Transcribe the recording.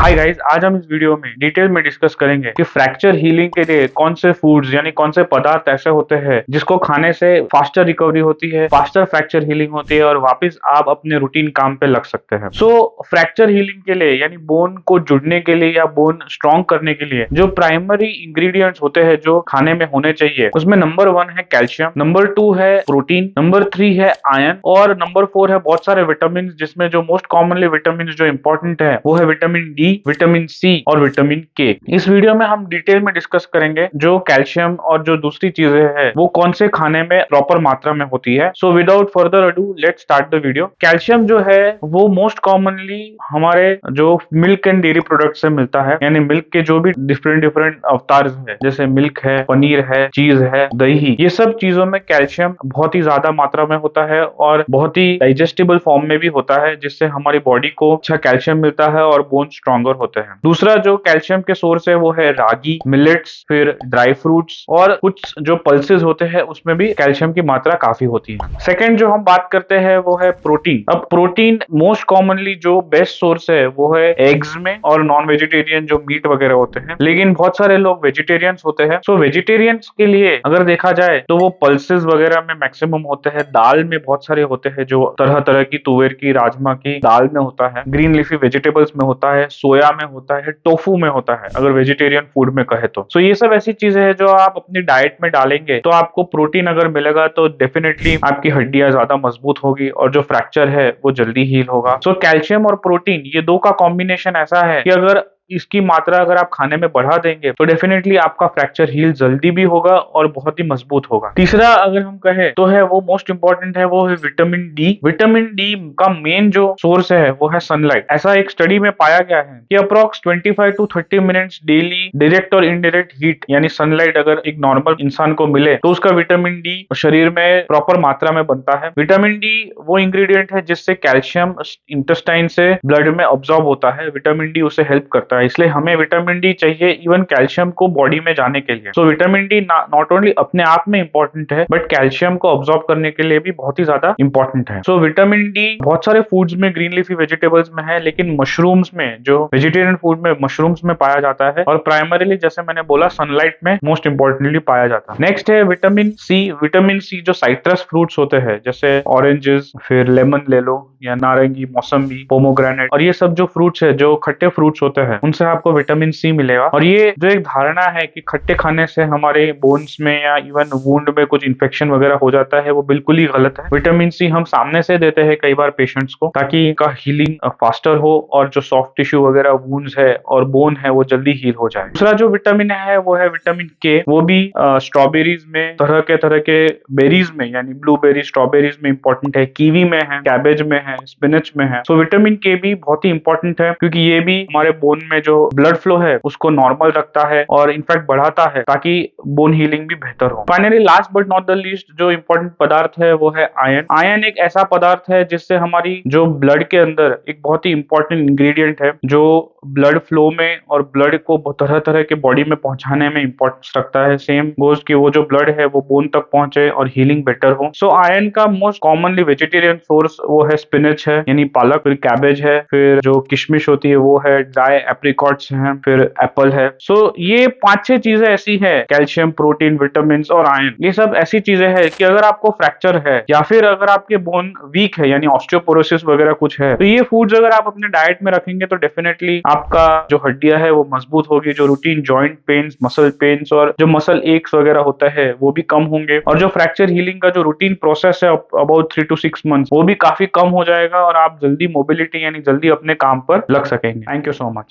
Hi guys, आज हम इस वीडियो में डिटेल में डिस्कस करेंगे कि फ्रैक्चर हीलिंग के लिए कौन से फूड्स यानी कौन से पदार्थ ऐसे होते हैं जिसको खाने से फास्टर रिकवरी होती है, फास्टर फ्रैक्चर हीलिंग होती है और वापस आप अपने रूटीन काम पे लग सकते हैं। सो फ्रैक्चर हीलिंग के लिए यानी बोन को जुड़ने के लिए या बोन स्ट्रॉन्ग करने के लिए जो प्राइमरी इंग्रेडिएंट्स होते हैं जो खाने में होने चाहिए, उसमें नंबर 1 है कैल्शियम, नंबर 2 है प्रोटीन, नंबर 3 है आयरन और नंबर 4 है बहुत सारे विटामिन, जिसमें जो मोस्ट कॉमनली विटामिन जो इंपॉर्टेंट है वो है विटामिन डी, विटामिन सी और विटामिन के। इस वीडियो में हम डिटेल में डिस्कस करेंगे जो कैल्शियम और जो दूसरी चीजें हैं वो कौन से खाने में प्रॉपर मात्रा में होती है। So without further ado let's start the video. Calcium जो है वो मोस्ट कॉमनली हमारे जो मिल्क एंड डेयरी प्रोडक्ट से मिलता है, यानी मिल्क के जो भी डिफरेंट डिफरेंट अवतार है, जैसे मिल्क है, पनीर है, चीज है, दही, ये सब चीजों में कैल्शियम बहुत ही ज्यादा मात्रा में होता है और बहुत ही डाइजेस्टिबल फॉर्म में भी होता है, जिससे हमारी बॉडी को अच्छा कैल्शियम मिलता है और बोन स्ट्रॉन्गर होते हैं। दूसरा जो कैल्शियम के सोर्स है वो है रागी, मिलेट्स, फिर ड्राई फ्रूट्स और कुछ जो पल्सेस होते हैं उसमें भी कैल्शियम की मात्रा काफी होती है। सेकंड जो हम बात करते हैं वो है प्रोटीन। अब प्रोटीन मोस्ट कॉमनली जो बेस्ट सोर्स है वो है एग्स में और नॉन वेजिटेरियन जो मीट वगैरह होते हैं, लेकिन बहुत सारे लोग वेजिटेरियंस होते हैं। सो वेजिटेरियंस के लिए अगर देखा जाए तो वो पल्सेस वगैरह में मैक्सिमम होते हैं, दाल में बहुत सारे होते हैं, जो तरह तरह की तुवेर की, राजमा की दाल में होता है, ग्रीन लीफी वेजिटेबल्स में होता है, सोया में होता है, टोफू में होता है अगर वेजिटेरियन फूड में कहे तो। सो ये सब ऐसी चीजें हैं जो आप अपनी डाइट में डालेंगे तो आपको प्रोटीन अगर मिलेगा तो डेफिनेटली आपकी हड्डियां ज्यादा मजबूत होगी और जो फ्रैक्चर है वो जल्दी हील होगा। सो कैल्शियम और प्रोटीन ये दो का कॉम्बिनेशन ऐसा है कि अगर इसकी मात्रा अगर आप खाने में बढ़ा देंगे तो डेफिनेटली आपका फ्रैक्चर हील जल्दी भी होगा और बहुत ही मजबूत होगा। तीसरा अगर हम कहें तो है वो मोस्ट इंपॉर्टेंट है, वो है विटामिन डी। विटामिन डी का मेन जो सोर्स है वो है सनलाइट। ऐसा एक स्टडी में पाया गया है कि approx 25 to 30 minutes daily direct और इनडायरेक्ट हीट यानी सनलाइट अगर एक नॉर्मल इंसान को मिले तो उसका विटामिन डी शरीर में प्रॉपर मात्रा में बनता है। विटामिन डी वो इंग्रेडिएंट है जिससे कैल्शियम इंटेस्टाइन से ब्लड में ऑब्जॉर्ब होता है, विटामिन डी उसे हेल्प करता है, इसलिए हमें विटामिन डी चाहिए इवन कैल्शियम को बॉडी में जाने के लिए। So vitamin D not only अपने आप में इंपॉर्टेंट है बट कैल्शियम को ऑब्जॉर्ब करने के लिए भी बहुत ही ज्यादा इंपॉर्टेंट है। सो विटामिन डी बहुत सारे फूड्स में, ग्रीन लीफी वेजिटेबल्स में है, लेकिन मशरूम्स में, जो वेजिटेरियन फूड में मशरूम्स में पाया जाता है और प्राइमरीली जैसे मैंने बोला सनलाइट में मोस्ट इंपॉर्टेंटली पाया जाता है। नेक्स्ट है विटामिन सी। विटामिन सी जो साइट्रस फ्रूट्स होते हैं जैसे ऑरेंजेस, फिर लेमन ले लो या नारंगी, मौसम्बी, पोमोग्रेनेट और ये सब जो फ्रूट्स है, जो खट्टे फ्रूट्स होते हैं, उनसे आपको विटामिन सी मिलेगा। और ये जो एक धारणा है कि खट्टे खाने से हमारे बोन्स में या इवन वुंड में कुछ इन्फेक्शन वगैरह हो जाता है, वो बिल्कुल ही गलत है। विटामिन सी हम सामने से देते हैं कई बार पेशेंट्स को ताकि इनका हीलिंग फास्टर हो और जो सॉफ्ट टिश्यू वगैरह, वुंड्स है और बोन है वो जल्दी हील हो जाए। दूसरा जो विटामिन है वो है विटामिन के। वो भी स्ट्रॉबेरीज में, तरह के बेरीज में यानी ब्लूबेरी, स्ट्रॉबेरीज में इंपॉर्टेंट है, कीवी में है, कैबेज में है, स्पिनच में है। सो विटामिन के भी बहुत ही इंपॉर्टेंट है क्योंकि ये भी हमारे बोन में जो ब्लड फ्लो है उसको नॉर्मल रखता है और इनफैक्ट बढ़ाता है ताकि बोन हीलिंग भी बेहतर हो। Finally last but not the least जो इंपॉर्टेंट पदार्थ है वो है आयरन। आयरन एक ऐसा पदार्थ है जिससे हमारी जो ब्लड के अंदर एक बहुत ही इंपॉर्टेंट इंग्रेडिएंट है जो ब्लड फ्लो में और ब्लड को तरह तरह के बॉडी में पहुंचाने में इंपॉर्टेंस रखता है। सेम गोज कि वो जो ब्लड है वो बोन तक पहुंचे और हीलिंग बेटर हो। सो आयरन का मोस्ट कॉमनली वेजिटेरियन सोर्स वो है स्पिनच है यानी पालक, फिर कैबेज है, फिर जो किशमिश होती है वो है, ड्राई एप्रिकॉट्स हैं, फिर एप्पल है। सो ये 5-6 चीजें ऐसी है, कैल्शियम, प्रोटीन, विटामिन और आयरन, ये सब ऐसी चीजें है कि अगर आपको फ्रैक्चर है या फिर अगर आपके बोन वीक है यानी ऑस्टियोपोरोसिस वगैरह कुछ है तो ये फूड्स अगर आप अपने डाइट में रखेंगे तो डेफिनेटली आपका जो हड्डियां है वो मजबूत होगी, जो routine joint pains, muscle pains और जो मसल एक्स वगैरह होता है वो भी कम होंगे और जो फ्रैक्चर हीलिंग का जो रूटीन प्रोसेस है अबाउट 3 to 6 मंथ्स वो भी काफी कम हो जाएगा और आप जल्दी मोबिलिटी यानी जल्दी अपने काम पर लग सकेंगे। Thank you so much.